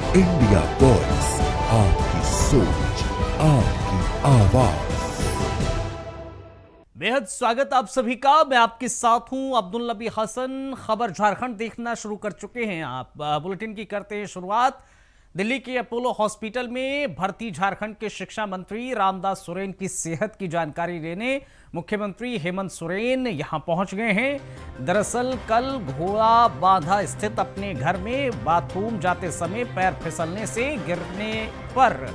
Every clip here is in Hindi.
इंडिया वॉइस, आपकी सोच, आपकी आवाज। बेहद स्वागत आप सभी का। मैं आपके साथ हूं अब्दुल नबी हसन। खबर झारखंड देखना शुरू कर चुके हैं आप। बुलेटिन की करते हैं शुरुआत। दिल्ली के अपोलो हॉस्पिटल में भर्ती झारखंड के शिक्षा मंत्री रामदास सोरेन की सेहत की जानकारी लेने मुख्यमंत्री हेमंत सोरेन यहां पहुंच गए हैं। दरअसल कल घोड़ा बांधा स्थित अपने घर में बाथरूम जाते समय पैर फिसलने से गिरने पर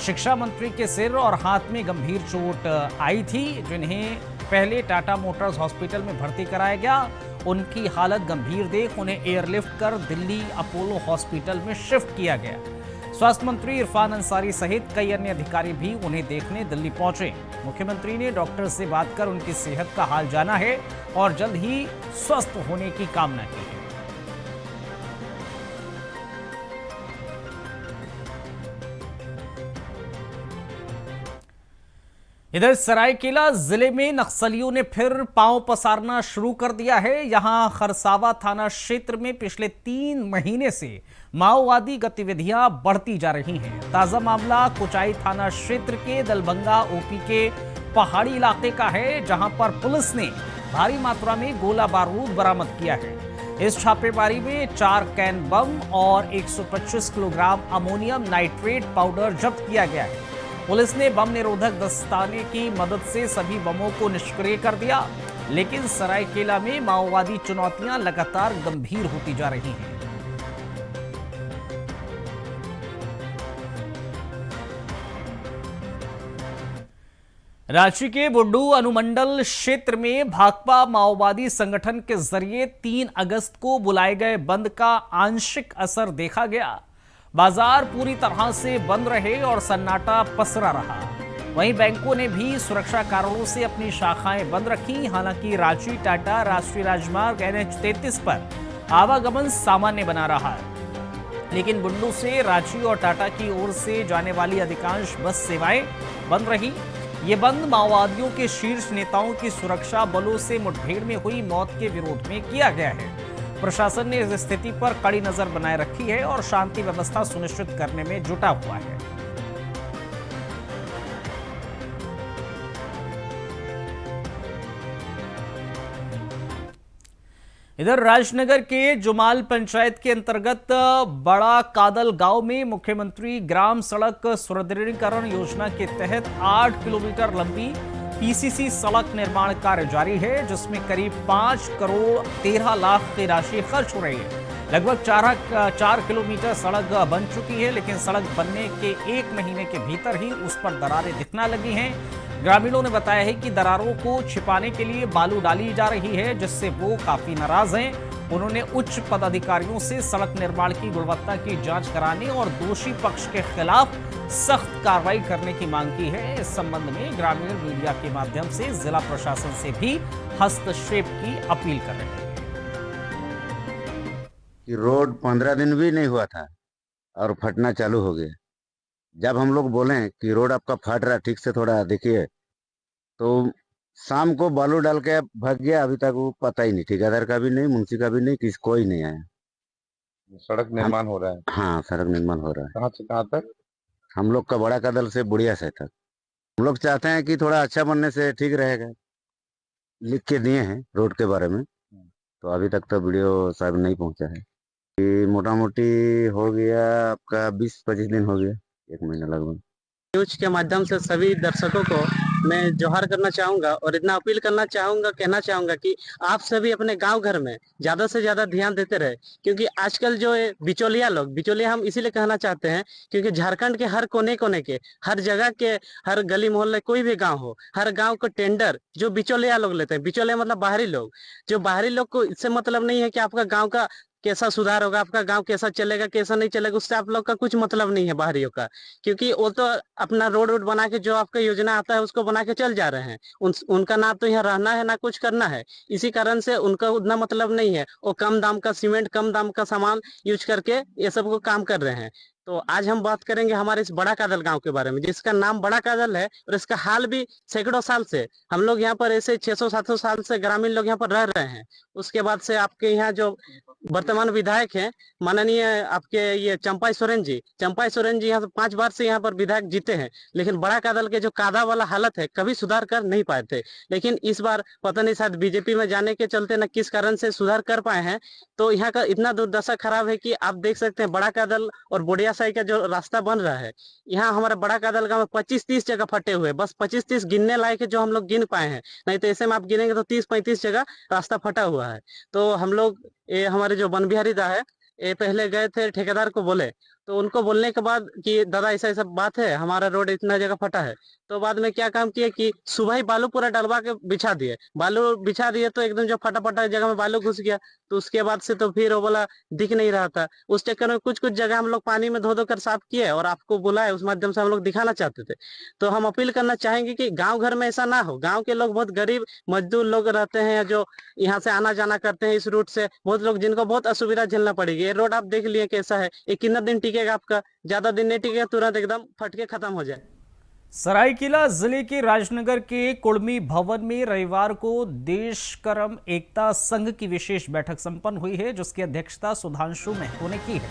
शिक्षा मंत्री के सिर और हाथ में गंभीर चोट आई थी, जिन्हें पहले टाटा मोटर्स हॉस्पिटल में भर्ती कराया गया। उनकी हालत गंभीर देख उन्हें एयरलिफ्ट कर दिल्ली अपोलो हॉस्पिटल में शिफ्ट किया गया। स्वास्थ्य मंत्री इरफान अंसारी सहित कई अन्य अधिकारी भी उन्हें देखने दिल्ली पहुंचे। मुख्यमंत्री ने डॉक्टर से बात कर उनकी सेहत का हाल जाना है और जल्द ही स्वस्थ होने की कामना की है। इधर सरायकेला जिले में नक्सलियों ने फिर पांव पसारना शुरू कर दिया है। यहां खरसावा थाना क्षेत्र में पिछले 3 महीने से माओवादी गतिविधियां बढ़ती जा रही हैं। ताजा मामला कुचाई थाना क्षेत्र के दलबंगा ओपी के पहाड़ी इलाके का है, जहां पर पुलिस ने भारी मात्रा में गोला बारूद बरामद किया है। इस छापेमारी में 4 कैन बम और 125 किलोग्राम अमोनियम नाइट्रेट पाउडर जब्त किया गया है। पुलिस ने बम निरोधक दस्ताने की मदद से सभी बमों को निष्क्रिय कर दिया, लेकिन सरायकेला में माओवादी चुनौतियां लगातार गंभीर होती जा रही हैं। रांची के बुड्डू अनुमंडल क्षेत्र में भाकपा माओवादी संगठन के जरिए 3 अगस्त को बुलाए गए बंद का आंशिक असर देखा गया। बाजार पूरी तरह से बंद रहे और सन्नाटा पसरा रहा। वहीं बैंकों ने भी सुरक्षा कारणों से अपनी शाखाएं बंद रखी। हालांकि रांची टाटा राष्ट्रीय राजमार्ग NH-33 पर आवागमन सामान्य बना रहा है, लेकिन बुंडू से रांची और टाटा की ओर से जाने वाली अधिकांश बस सेवाएं बंद रही। ये बंद माओवादियों के शीर्ष नेताओं की सुरक्षा बलों से मुठभेड़ में हुई मौत के विरोध में किया गया है। प्रशासन ने इस स्थिति पर कड़ी नजर बनाए रखी है और शांति व्यवस्था सुनिश्चित करने में जुटा हुआ है। इधर राजनगर के जुमाल पंचायत के अंतर्गत बड़ा कादल गांव में मुख्यमंत्री ग्राम सड़क सुदृढ़ीकरण योजना के तहत 8 किलोमीटर लंबी PCC सड़क निर्माण कार्य जारी है, जिसमें करीब 5 करोड़ 13 लाख की राशि खर्च हो रही है। लगभग 4 किलोमीटर सड़क बन चुकी है, लेकिन सड़क बनने के 1 महीने के भीतर ही उस पर दरारें दिखने लगी हैं। ग्रामीणों ने बताया है कि दरारों को छिपाने के लिए बालू डाली जा रही है, जिससे वो काफी नाराज हैं। उन्होंने उच्च पदाधिकारियों से सड़क निर्माण की गुणवत्ता की जांच कराने और दोषी पक्ष के खिलाफ सख्त कार्रवाई करने की मांग की है। इस संबंध में ग्रामीण मीडिया के माध्यम से जिला प्रशासन से भी हस्तक्षेप की अपील कर रहे हैं। रोड 15 दिन भी नहीं हुआ था और फटना चालू हो गया। जब हम लोग बोले कि रोड आपका फट रहा, ठीक से थोड़ा देखिए, तो शाम को बालू डाल के भाग गया। अभी तक वो पता ही नहीं, ठेकेदार का भी नहीं, मुंशी का भी नहीं, किसी कोई नहीं आया। सड़क निर्माण हो रहा है। हाँ, सड़क निर्माण हो रहा है। कहाँ से कहाँ तक? हम लोग का बड़ा कदल से बुढ़िया से तक। हम लोग चाहते हैं कि थोड़ा अच्छा बनने से ठीक रहेगा। लिख के दिए हैं रोड के बारे में, तो अभी तक तो वीडियो साहब नहीं पहुंचा है। कि मोटा मोटी हो गया आपका 20-25 दिन हो गया, 1 महीना लगभग। न्यूज के माध्यम से सभी दर्शकों को मैं जोहार करना चाहूंगा और इतना अपील करना चाहूंगा, कहना चाहूंगा कि आप सभी अपने गांव घर में ज्यादा से ज्यादा ध्यान देते रहे, क्योंकि आजकल जो बिचौलिया हम इसीलिए कहना चाहते हैं क्योंकि झारखंड के हर कोने कोने के, हर जगह के, हर गली मोहल्ले कोई भी गाँव हो, हर गाँव को टेंडर जो बिचौलिया लोग लेते हैं। बिचौलिया मतलब बाहरी लोग। जो बाहरी लोग को इससे मतलब नहीं है कि आपका गाँव का कैसा सुधार होगा, आपका गांव कैसा चलेगा कैसा नहीं चलेगा, उससे आप लोग का कुछ मतलब नहीं है बाहरियों का। क्योंकि वो तो अपना रोड बना के जो आपका योजना आता है उसको बना के चल जा रहे हैं। उनका ना तो यहाँ रहना है ना कुछ करना है। इसी कारण से उनका उतना मतलब नहीं है। वो कम दाम का सीमेंट, कम दाम का सामान यूज करके ये सब को काम कर रहे हैं। तो आज हम बात करेंगे हमारे इस बड़ा कादल गांव के बारे में, जिसका नाम बड़ा कादल है और इसका हाल भी सैकड़ों साल से हम लोग यहाँ पर ऐसे 600-700 साल से ग्रामीण लोग यहाँ पर रह रहे हैं। उसके बाद से आपके यहाँ जो वर्तमान विधायक हैं माननीय आपके ये चंपा सोरेन जी यहाँ से 5 बार से यहाँ पर विधायक जीते हैं, लेकिन बड़ा कादल के जो कादा वाला हालत है कभी सुधार कर नहीं पाए थे। लेकिन इस बार पता नहीं शायद बीजेपी में जाने के चलते न किस कारण से सुधार कर पाए हैं। तो यहाँ का इतना दुर्दशा खराब है कि आप देख सकते हैं बड़ा कादल और बोडिया साई का जो रास्ता बन रहा है, यहाँ हमारा बड़ा कादल गाँव में 25-30 जगह फटे हुए, बस 25-30 गिनने लायक है जो हम लोग गिन पाए हैं, नहीं तो ऐसे में आप गिनेंगे तो 30-35 जगह रास्ता फटा हुआ है। तो हम लोग ये हमारे जो वन बिहारी दा है ये पहले गए थे ठेकेदार को बोले, तो उनको बोलने के बाद कि दादा ऐसा ऐसा बात है, हमारा रोड इतना जगह फटा है, तो बाद में क्या काम किए कि सुबह ही बालू पूरा डलवा के बिछा दिए। बालू बिछा दिए तो एकदम जो फटा फटा जगह में बालू घुस गया, तो उसके बाद से तो फिर वो बोला दिख नहीं रहा था। उस चक्कर में कुछ कुछ जगह हम लोग पानी में धो धो कर साफ किए और आपको बुलाए, उस माध्यम से हम लोग दिखाना चाहते थे। तो हम अपील करना चाहेंगे कि गाँव घर में ऐसा ना हो। गाँव के लोग बहुत गरीब मजदूर लोग रहते हैं जो यहाँ से आना जाना करते हैं इस रूट से, बहुत लोग जिनको बहुत असुविधा झेलना पड़ेगी। ये रोड आप देख लिए कैसा है, ये कितना दिन टिकेगा आपका, ज्यादा दिन नहीं टिकेगा, तुरंत एकदम फट के खत्म हो जाए। सरायकेला जिले के राजनगर के कुड़मी भवन में रविवार को देश कर्म एकता संघ की विशेष बैठक संपन्न हुई है, जिसकी अध्यक्षता सुधांशु महतो ने की है।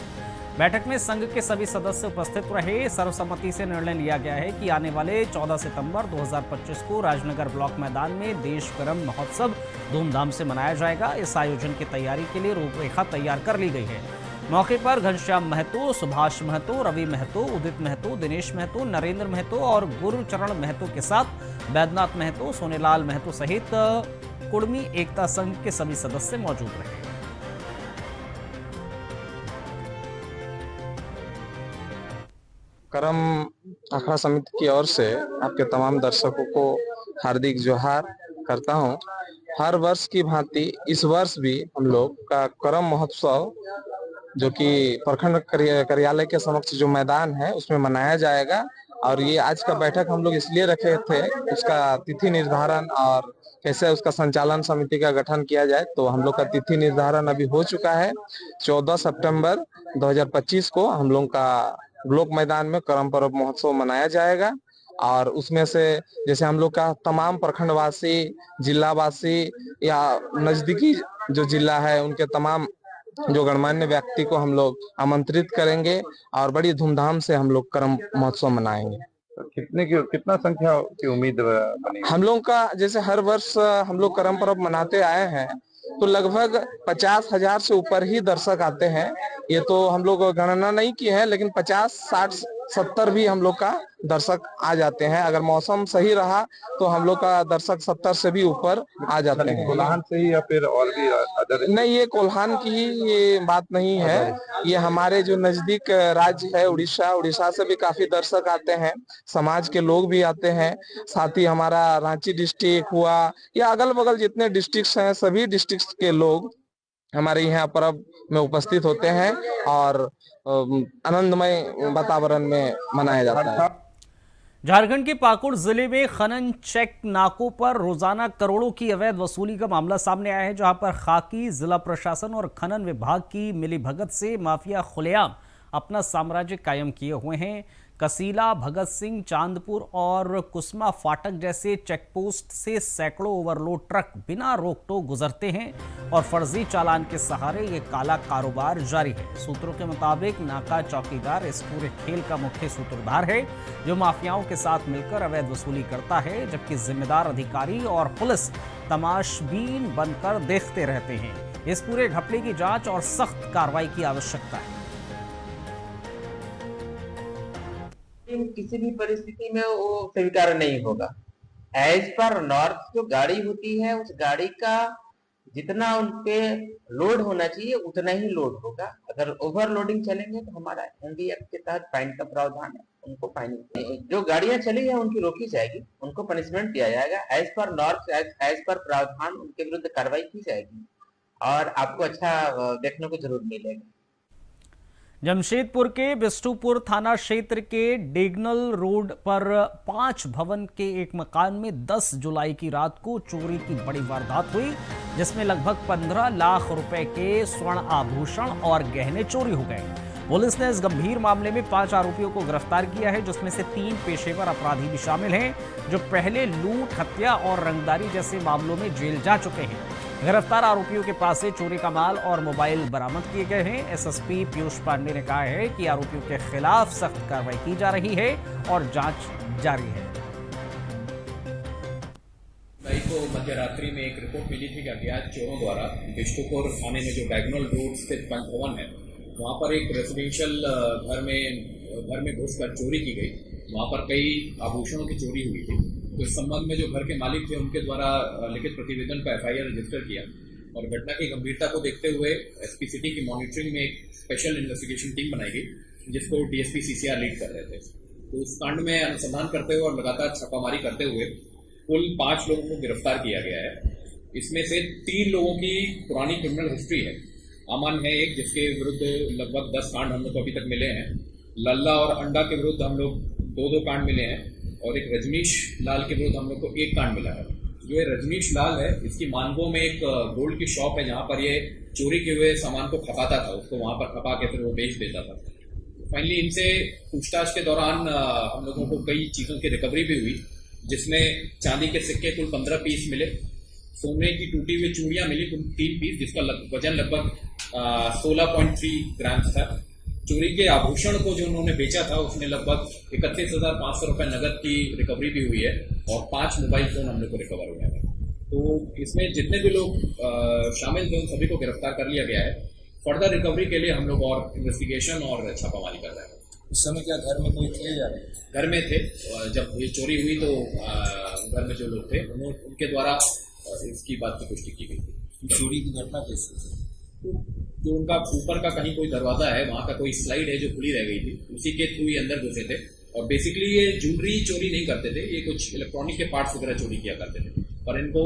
बैठक में संघ के सभी सदस्य उपस्थित रहे। सर्वसम्मति से निर्णय लिया गया है कि आने वाले 14 सितंबर 2025 को राजनगर ब्लॉक मैदान में देश कर्म महोत्सव धूमधाम से मनाया जाएगा। इस आयोजन की तैयारी के लिए रूपरेखा तैयार कर ली गई है। मौके पर घनश्याम महतो, सुभाष महतो, रवि महतो, उदित महतो, दिनेश महतो, नरेंद्र महतो और गुरुचरण महतो के साथ बैद्यनाथ महतो, सोनेलाल महतो सहित कुड़मी एकता संघ के सभी सदस्य मौजूद रहे। करम अखाड़ा समिति की ओर से आपके तमाम दर्शकों को हार्दिक जोहार करता हूं। हर वर्ष की भांति इस वर्ष भी हम लोग का करम महोत्सव जो कि प्रखंड कार्यालय के समक्ष जो मैदान है उसमें मनाया जाएगा। और ये आज का बैठक हम लोग इसलिए रखे थे, उसका तिथि निर्धारण और कैसे उसका संचालन समिति का गठन किया जाए। तो हम लोग का तिथि निर्धारण अभी हो चुका है। 14 सितंबर 2025 को हम लोग का ब्लॉक मैदान में करम पर्व महोत्सव मनाया जाएगा। और उसमें से जैसे हम लोग का तमाम प्रखंडवासी, जिलावासी या नजदीकी जो जिला है उनके तमाम जो गणमान्य व्यक्ति को हम लोग आमंत्रित करेंगे और बड़ी धूमधाम से हम लोग करम महोत्सव मनाएंगे। कितना संख्या की उम्मीद बनी? हम लोग का जैसे हर वर्ष हम लोग करम पर्व मनाते आए हैं तो लगभग 50,000 से ऊपर ही दर्शक आते हैं। ये तो हम लोग गणना नहीं की है, लेकिन 50, 60, 70 भी हम लोग का दर्शक आ जाते हैं। अगर मौसम सही रहा तो हम लोग का दर्शक 70 से भी ऊपर आ जाते हैं। कोल्हान से ही या फिर और भी अदर? नहीं, ये कोल्हान की ही ये बात नहीं है। ये हमारे जो नजदीक राज्य है उड़ीसा से भी काफी दर्शक आते हैं, समाज के लोग भी आते हैं। साथ ही हमारा रांची डिस्ट्रिक्ट हुआ या अगल बगल जितने डिस्ट्रिक्ट हैं सभी डिस्ट्रिक्ट के लोग हमारे यहाँ पर्व में उपस्थित होते हैं और आनंदमय वातावरण में मनाया जाता है। झारखंड के पाकुड़ जिले में खनन चेक नाकों पर रोजाना करोड़ों की अवैध वसूली का मामला सामने आया है, जहां पर खाकी जिला प्रशासन और खनन विभाग की मिलीभगत से माफिया खुलेआम अपना साम्राज्य कायम किए हुए हैं। कसीला, भगत सिंह, चांदपुर और कुसमा फाटक जैसे चेकपोस्ट से सैकड़ों ओवरलोड ट्रक बिना रोक टोक गुजरते हैं और फर्जी चालान के सहारे ये काला कारोबार जारी है। सूत्रों के मुताबिक नाका चौकीदार इस पूरे खेल का मुख्य सूत्रधार है, जो माफियाओं के साथ मिलकर अवैध वसूली करता है, जबकि जिम्मेदार अधिकारी और पुलिस तमाशबीन बनकर देखते रहते हैं। इस पूरे घपले की जांच और सख्त कार्रवाई की आवश्यकता है। किसी भी परिस्थिति में वो स्वीकार नहीं होगा। एज पर नॉर्थ जो गाड़ी होती है उस गाड़ी का जितना उनपे लोड होना चाहिए उतना ही लोड होगा। अगर ओवरलोडिंग चलेंगे तो हमारा एनडीएफ के तहत फाइन का प्रावधान है, उनको फाइन, जो गाड़ियां चली है उनकी रोकी जाएगी, उनको पनिशमेंट दिया जाएगा। As per north as per प्रावधान उनके विरुद्ध कार्रवाई की जाएगी और आपको अच्छा देखने को जरूर मिलेगा। जमशेदपुर के बिष्टुपुर थाना क्षेत्र के डेगनल रोड पर 5 भवन के एक मकान में 10 जुलाई की रात को चोरी की बड़ी वारदात हुई, जिसमें लगभग 15 लाख रुपए के स्वर्ण आभूषण और गहने चोरी हो गए। पुलिस ने इस गंभीर मामले में 5 आरोपियों को गिरफ्तार किया है, जिसमें से 3 पेशेवर अपराधी भी शामिल हैं, जो पहले लूट, हत्या और रंगदारी जैसे मामलों में जेल जा चुके हैं। गिरफ्तार आरोपियों के पास से चोरी का माल और मोबाइल बरामद किए गए हैं। एसएसपी पीयूष पांडे ने कहा है कि आरोपियों के खिलाफ सख्त कार्रवाई की जा रही है और जांच जारी है। को मध्य रात्रि में एक रिपोर्ट मिली थी कि अज्ञात चोरों द्वारा बिष्टुपुर थाने में जो बैगनोल रोड स्थित पंच भवन है, वहाँ पर एक रेजिडेंशियल घर में घुसकर चोरी की गई। वहाँ पर कई आभूषणों की चोरी हुई थी। तो इस संबंध में जो घर के मालिक थे, उनके द्वारा लिखित प्रतिवेदन पर एफआईआर रजिस्टर किया और घटना की गंभीरता को देखते हुए एसपी सिटी की मॉनिटरिंग में एक स्पेशल इन्वेस्टिगेशन टीम बनाई गई, जिसको डीएसपी सीसीआर लीड कर रहे थे। तो इस कांड में अनुसंधान करते हुए और लगातार छापामारी करते हुए कुल 5 लोगों को गिरफ्तार किया गया है। इसमें से 3 लोगों की पुरानी क्रिमिनल हिस्ट्री है। अमन है एक, जिसके विरुद्ध लगभग 10 कांड हम लोग को अभी तक मिले हैं। लल्ला और अंडा के विरुद्ध हम लोग 2 कांड मिले हैं और एक रजनीश लाल के विरुद्ध हम लोग को 1 कांड मिला है। जो ये रजनीश लाल है, इसकी मानगो में एक गोल्ड की शॉप है, जहाँ पर ये चोरी के हुए सामान को खपाता था, उसको वहां पर खपा के फिर वो बेच देता था। फाइनली इनसे पूछताछ के दौरान हम लोगों को कई चीजों की रिकवरी भी हुई, जिसमें चांदी के सिक्के कुल 15 पीस मिले, सोने की टूटी हुई चूड़ियां मिली कुल 3 पीस, जिसका वजन लगभग 16.3 ग्राम था। चोरी के आभूषण को जो उन्होंने बेचा था, उसमें लगभग 31,500 रुपए नगद की रिकवरी भी हुई है और 5 मोबाइल फोन हम लोग को रिकवर हुआ है। तो इसमें जितने भी लोग शामिल थे, उन सभी को गिरफ्तार कर लिया गया है। फर्दर रिकवरी के लिए हम लोग और इन्वेस्टिगेशन और छापामारी कर रहे हैं। उस समय क्या घर में कोई थे या नहीं? घर में थे। जब ये चोरी हुई तो घर में जो लोग थे उनके द्वारा इसकी बात की पुष्टि की गई थी। चोरी की घटना कैसे थी? जो उनका ऊपर का कहीं कोई दरवाजा है, वहां का कोई स्लाइड है जो खुली रह गई थी, उसी के थ्रू ही अंदर घुसे थे। और बेसिकली ये ज्वेलरी चोरी नहीं करते थे, ये कुछ इलेक्ट्रॉनिक के पार्ट्स वगैरह चोरी किया करते थे। और इनको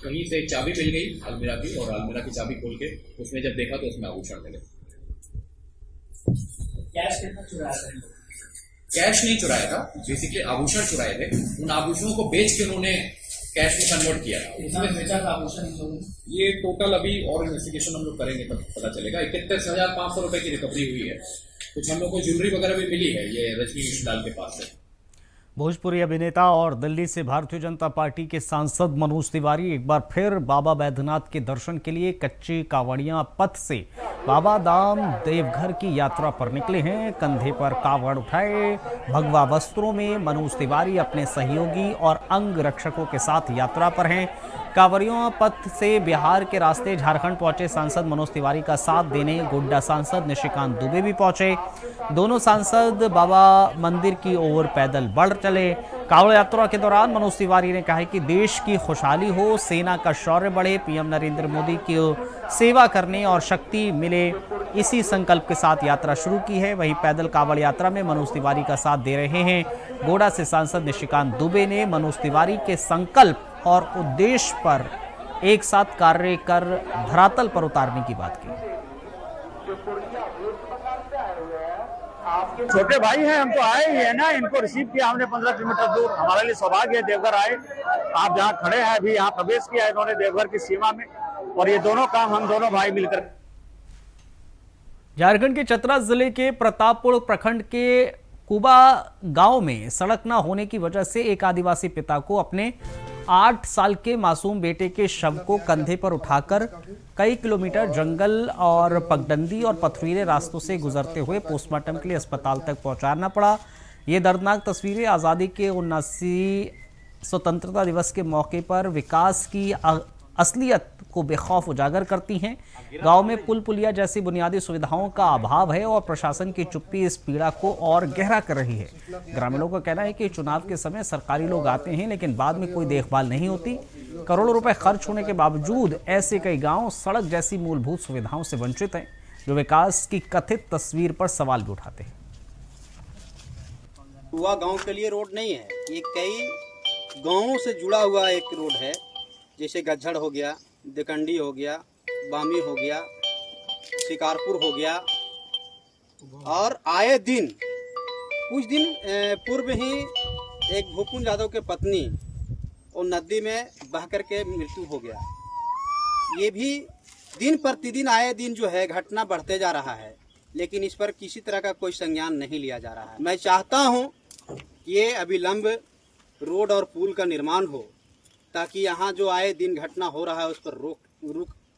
कहीं से चाबी मिल गई अलमीरा की, और अलमीरा की चाबी खोल के उसमें जब देखा तो उसमें आभूषण मिले। कैश कितना चुराया था? कैश नहीं चुराया था, बेसिकली आभूषण चुराए थे। उन आभूषणों को बेच के उन्होंने कैश में कन्वर्ट किया। इसमें बेचा था आभूषण? ये टोटल अभी और इन्वेस्टिगेशन हम लोग करेंगे तब पता चलेगा। 31,500 रुपए की रिकवरी हुई है। कुछ हम लोग को ज्वेलरी वगैरह भी मिली है ये रजनीश लाल के पास से। भोजपुरी अभिनेता और दिल्ली से भारतीय जनता पार्टी के सांसद मनोज तिवारी एक बार फिर बाबा बैद्यनाथ के दर्शन के लिए कच्ची कावड़ियां पथ से बाबा धाम देवघर की यात्रा पर निकले हैं। कंधे पर कावड़ उठाए भगवा वस्त्रों में मनोज तिवारी अपने सहयोगी और अंग रक्षकों के साथ यात्रा पर हैं। कांवड़ियों पथ से बिहार के रास्ते झारखंड पहुंचे सांसद मनोज तिवारी का साथ देने गोड्डा सांसद निशिकांत दुबे भी पहुंचे। दोनों सांसद बाबा मंदिर की ओर पैदल बढ़ चले। कांवड़ यात्रा के दौरान मनोज तिवारी ने कहा कि देश की खुशहाली हो, सेना का शौर्य बढ़े, पीएम नरेंद्र मोदी की सेवा करने और शक्ति मिले, इसी संकल्प के साथ यात्रा शुरू की है। वहीं पैदल कांवड़ यात्रा में मनोज तिवारी का साथ दे रहे हैं गोड्डा से सांसद निशिकांत दुबे ने मनोज तिवारी के संकल्प और उद्देश्य पर एक साथ कार्य कर धरातल पर उतारने की बात की। छोटे भाई हैं, हम तो आए ही है ना, इनको रिसीव किया हमने 15 किलोमीटर दूर। हमारे लिए सौभाग्य है देवघर आए। आप जहाँ खड़े हैं अभी यहाँ प्रवेश किया है इन्होंने देवघर की सीमा में, और ये दोनों काम हम दोनों भाई मिलकर। झारखंड के चतरा जिले के प्रतापपुर प्रखंड के कुबा गांव में सड़क न होने की वजह से एक आदिवासी पिता को अपने 8 साल के मासूम बेटे के शव को कंधे पर उठाकर कई किलोमीटर जंगल और पगडंडी और पथरीले रास्तों से गुजरते हुए पोस्टमार्टम के लिए अस्पताल तक पहुंचाना पड़ा। ये दर्दनाक तस्वीरें आज़ादी के 79 स्वतंत्रता दिवस के मौके पर विकास की असलियत को बेखौफ उजागर करती हैं। गांव में पुल पुलिया जैसी बुनियादी सुविधाओं का अभाव है और प्रशासन की चुप्पी इस पीड़ा को और गहरा कर रही है। ग्रामीणों का कहना है कि चुनाव के समय सरकारी लोग आते हैं लेकिन बाद में कोई देखभाल नहीं होती। करोड़ों रुपए खर्च होने के बावजूद ऐसे कई गांव सड़क जैसी मूलभूत सुविधाओं से वंचित हैं, जो विकास की कथित तस्वीर पर सवाल भी उठाते हैं। हुआ गांव के लिए रोड नहीं है, ये कई गांवों से जुड़ा हुआ एक रोड है, जैसे गज्झड़ हो गया, दिकंडी हो गया, बामी हो गया, शिकारपुर हो गया। और आए दिन कुछ दिन पूर्व ही एक भूपुन यादव के पत्नी और नदी में बह करके मृत्यु हो गया। ये भी दिन प्रतिदिन आए दिन जो है घटना बढ़ते जा रहा है। लेकिन इस पर किसी तरह का कोई संज्ञान नहीं लिया जा रहा है। मैं चाहता हूं कि ये अविलंब रोड और पुल का निर्माण हो, ताकि यहाँ जो आए दिन घटना हो रहा है उस पर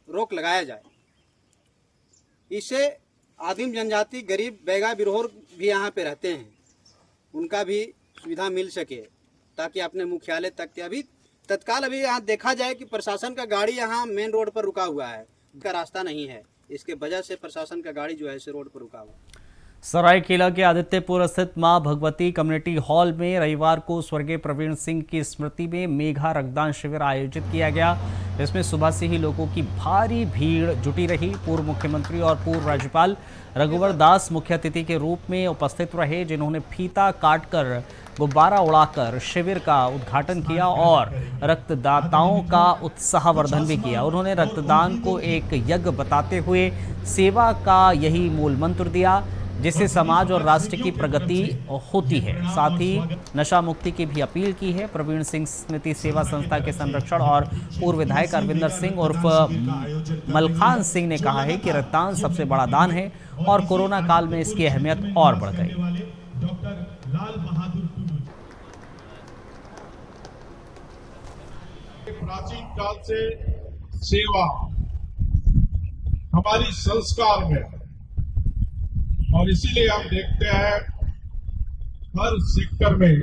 रोक लगाया जाए। इससे आदिम जनजाति, गरीब, बैगा बिरहोर भी यहाँ पे रहते हैं, उनका भी सुविधा मिल सके, ताकि अपने मुख्यालय तक के अभी तत्काल अभी यहाँ देखा जाए कि प्रशासन का गाड़ी यहाँ मेन रोड पर रुका हुआ है, इसका रास्ता नहीं है, इसके वजह से प्रशासन का गाड़ी जो है इस रोड पर रुका हुआ है। सरायकेला के आदित्यपुर स्थित मां भगवती कम्युनिटी हॉल में रविवार को स्वर्गीय प्रवीण सिंह की स्मृति में मेघा रक्तदान शिविर आयोजित किया गया। इसमें सुबह से ही लोगों की भारी भीड़ जुटी रही। पूर्व मुख्यमंत्री और पूर्व राज्यपाल रघुवर दास मुख्य अतिथि के रूप में उपस्थित रहे, जिन्होंने फीता काटकर गुब्बारा उड़ाकर शिविर का उद्घाटन किया और रक्तदाताओं का उत्साहवर्धन भी किया। उन्होंने रक्तदान को एक यज्ञ बताते हुए सेवा का यही मूल मंत्र दिया, जिससे समाज और राष्ट्र की प्रगति होती है। साथ ही नशा मुक्ति की भी अपील की है। प्रवीण सिंह स्मृति सेवा संस्था के संरक्षण और पूर्व विधायक अरविंदर सिंह उर्फ मलखान सिंह ने कहा है कि रक्तदान सबसे बड़ा दान है और कोरोना काल में इसकी अहमियत और बढ़ गई। प्राचीन काल से सेवा हमारी संस्कार में, और इसीलिए हम देखते हैं हर सेक्टर में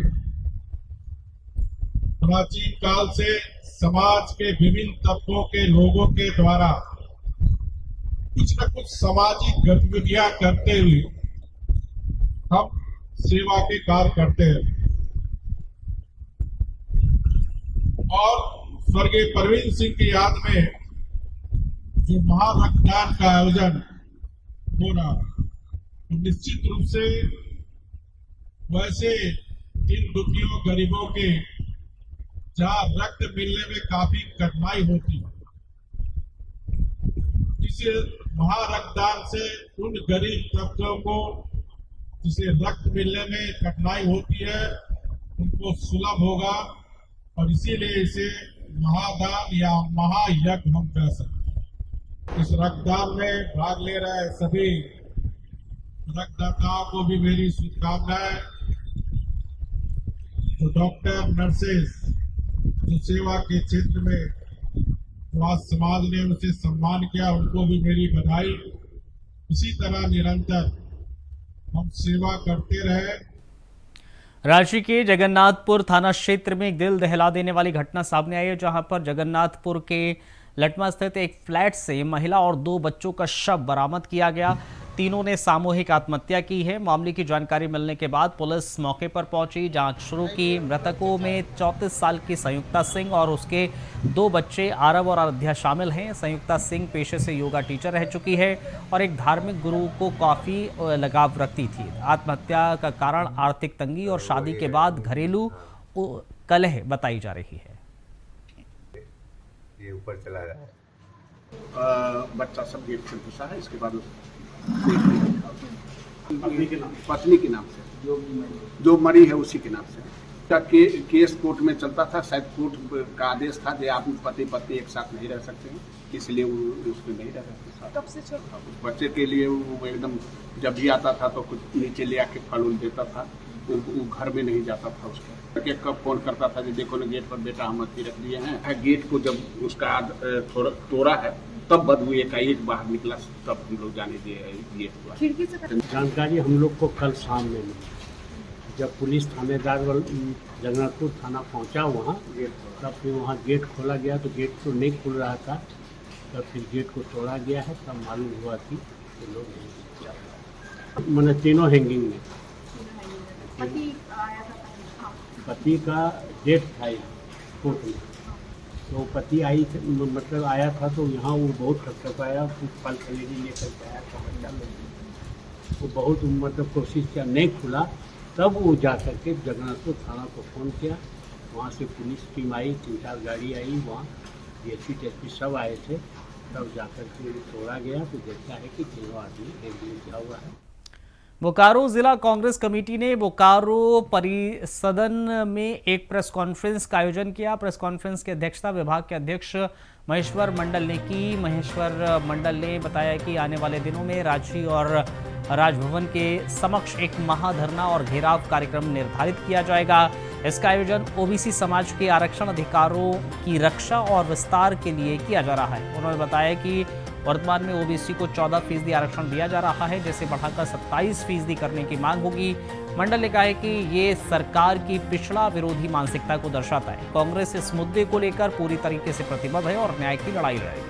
प्राचीन काल से समाज के विभिन्न तत्वों के लोगों के द्वारा कुछ न कुछ सामाजिक गतिविधियां करते हुए हम सेवा के कार्य करते हैं। और स्वर्गीय प्रवीण सिंह की याद में जो महारक्तदान का आयोजन हो रहा है, निश्चित रूप से वैसे इन दुखियों गरीबों के जहाँ रक्त मिलने में काफी कठिनाई होती है, इस महारक्तदान से उन गरीब तबकों को जिसे रक्त मिलने में कठिनाई होती है उनको सुलभ होगा, और इसीलिए इसे महादान या महायज्ञ हम कह सकते हैं। इस रक्तदान में भाग ले रहे सभी रक्तदाताओं को भी मेरी शुभकामनाएं। जो डॉक्टर, नर्सेस जो सेवा के क्षेत्र में जो आज समाज ने उनसे सम्मान किया, उनको भी मेरी बधाई। इसी तरह निरंतर हम सेवा करते रहे। रांची के जगन्नाथपुर थाना क्षेत्र में एक दिल दहला देने वाली घटना सामने आई है, जहां पर जगन्नाथपुर के लटमा स्थित एक फ्लैट से महिला और 2 बच्चों का शव बरामद किया गया। तीनों ने सामूहिक आत्महत्या की है। मामले की जानकारी मिलने के बाद पुलिस मौके पर पहुंची, जांच शुरू की। मृतकों में 34 साल की संयुक्ता सिंह और उसके 2 बच्चे आरव और आराध्या शामिल हैं। संयुक्ता सिंह पेशे से योगा टीचर रह चुकी है और एक धार्मिक गुरु को काफी लगाव रखती थी। आत्महत्या का कारण आर्थिक तंगी और शादी के बाद घरेलू कलह बताई जा रही है। ये ऊपर चला रहा है, बच्चा सब गेट से घुसा है। इसके बाद पत्नी के नाम से जो मरी है उसी के नाम से केस कोर्ट में चलता था। शायद कोर्ट का आदेश था कि आप पति पत्नी एक साथ नहीं रह सकते हैं, इसलिए वो उसमें नहीं रह सकते। कब से बच्चे के लिए वो एकदम जब भी आता था तो कुछ नीचे ले आके फल उल देता था, वो घर में नहीं जाता था। उसके कब फोन करता था कि देखो ना गेट पर बेटा हम अति रख दिए हैं। गेट को जब उसका तोड़ा है तब बदबू एकाएक बाहर निकला, तब हम लोग जाने दिए हुआ। जानकारी हम लोग को कल शाम में मिली। जब पुलिस थानेदार जगन्नाथपुर थाना पहुंचा वहाँ, तब फिर वहाँ गेट खोला गया तो गेट तो नहीं खुल रहा था। तब फिर गेट को तोड़ा गया है, तब मालूम हुआ कि तो लोग मैंने तीनों हैंगिंग में। पति का डेथ था कोर्ट में, तो पति आई मतलब आया था तो यहाँ वो बहुत खटखटाया, कुछ फल फलेरी लेकर के आया था बच्चा लोग। वो बहुत मतलब कोशिश किया, नहीं खुला। तब वो जा करके जगन्नाथपुर थाना को फ़ोन किया। वहाँ से पुलिस टीम आई, 3-4 गाड़ी आई, वहाँ DSP TSP सब आए थे। तब जा कर के तोड़ा गया तो देखता है कि तीनों आदमी एक दिन क्या हुआ है। बोकारो जिला कांग्रेस कमेटी ने बोकारो परिसदन में एक प्रेस कॉन्फ्रेंस का आयोजन किया। प्रेस कॉन्फ्रेंस की अध्यक्षता विभाग के अध्यक्ष महेश्वर मंडल ने की। महेश्वर मंडल ने बताया कि आने वाले दिनों में रांची और राजभवन के समक्ष एक महाधरना और घेराव कार्यक्रम निर्धारित किया जाएगा। इसका आयोजन ओबीसी समाज के आरक्षण अधिकारों की रक्षा और विस्तार के लिए किया जा रहा है। उन्होंने बताया कि वर्तमान में ओबीसी को 14% आरक्षण दिया जा रहा है, जिसे बढ़ाकर 27% करने की मांग होगी। मंडल ने कहा है कि ये सरकार की पिछड़ा विरोधी मानसिकता को दर्शाता है। कांग्रेस इस मुद्दे को लेकर पूरी तरीके से प्रतिबद्ध है और न्याय की लड़ाई लड़ेगी।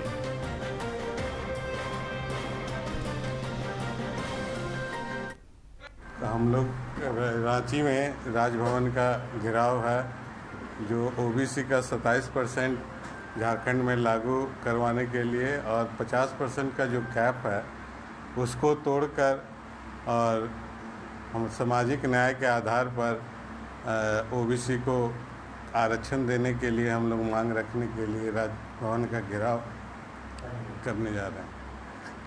हम लोग रांची में राजभवन का घेराव है, जो ओबीसी का 27% झारखंड में लागू करवाने के लिए और 50% का जो कैप है उसको तोड़कर और हम सामाजिक न्याय के आधार पर ओबीसी को आरक्षण देने के लिए हम लोग मांग रखने के लिए राजभवन का घेराव करने जा रहे हैं,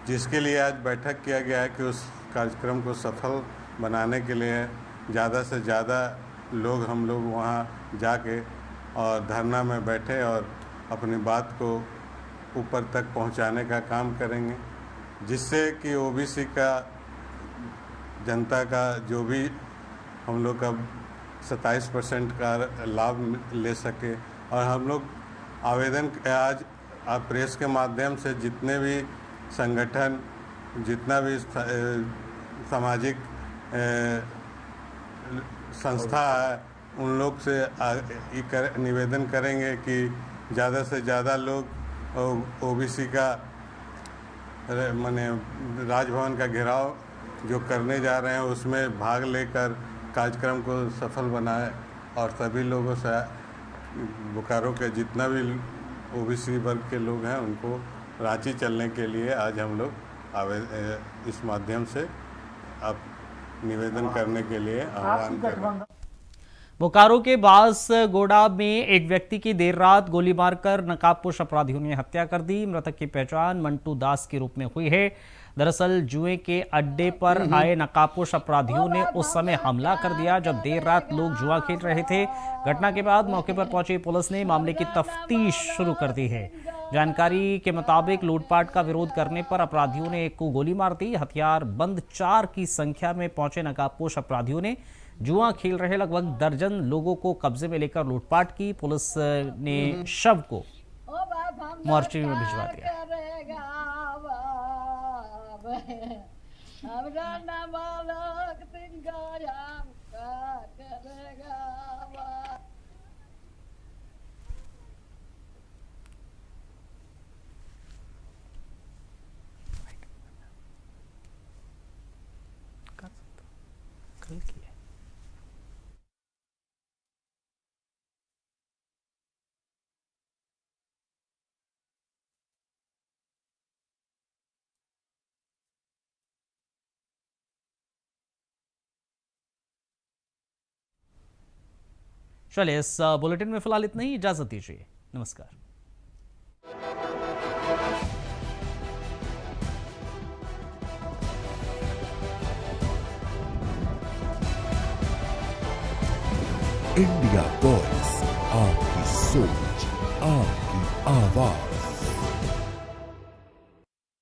जिसके लिए आज बैठक किया गया है कि उस कार्यक्रम को सफल बनाने के लिए ज़्यादा से ज़्यादा लोग हम लोग वहाँ जाके और धरना में बैठे और अपनी बात को ऊपर तक पहुँचाने का काम करेंगे, जिससे कि ओबीसी का जनता का जो भी हम लोग का 27% का लाभ ले सके। और हम लोग आवेदन आज प्रेस के माध्यम से जितने भी संगठन, जितना भी सामाजिक संस्था है, उन लोग से निवेदन करेंगे कि ज़्यादा से ज़्यादा लोग ओबीसी का माने राजभवन का घेराव जो करने जा रहे हैं उसमें भाग लेकर कार्यक्रम को सफल बनाए और सभी लोगों से बोकारो के जितना भी ओबीसी वर्ग के लोग हैं उनको रांची चलने के लिए आज हम लोग इस माध्यम से अब निवेदन करने के लिए आह्वान कर रहे हैं। बोकारो के बांसगोड़ा में एक व्यक्ति की देर रात गोली मारकर नकाबपोश अपराधियों ने हत्या कर दी। मृतक की पहचान मंटू दास के रूप में हुई है। दरअसल जुए के अड्डे पर आए नकाबपोश अपराधियों ने उस समय हमला कर दिया जब देर रात लोग जुआ खेल रहे थे। घटना के बाद मौके पर पहुंची पुलिस ने मामले की तफ्तीश शुरू कर दी है। जानकारी के मुताबिक लूटपाट का विरोध करने पर अपराधियों ने एक को गोली मार दी। हथियार बंद 4 की संख्या में पहुंचे नकाबपोश अपराधियों ने जुआ खेल रहे लगभग दर्जन लोगों को कब्जे में लेकर लूटपाट की। पुलिस ने शव को मोर्चे में भिजवा दिया। चलिए इस बुलेटिन में फिलहाल इतना ही। इजाजत दीजिए, नमस्कार। इंडिया वॉइस, आपकी सोच, आपकी आवाज।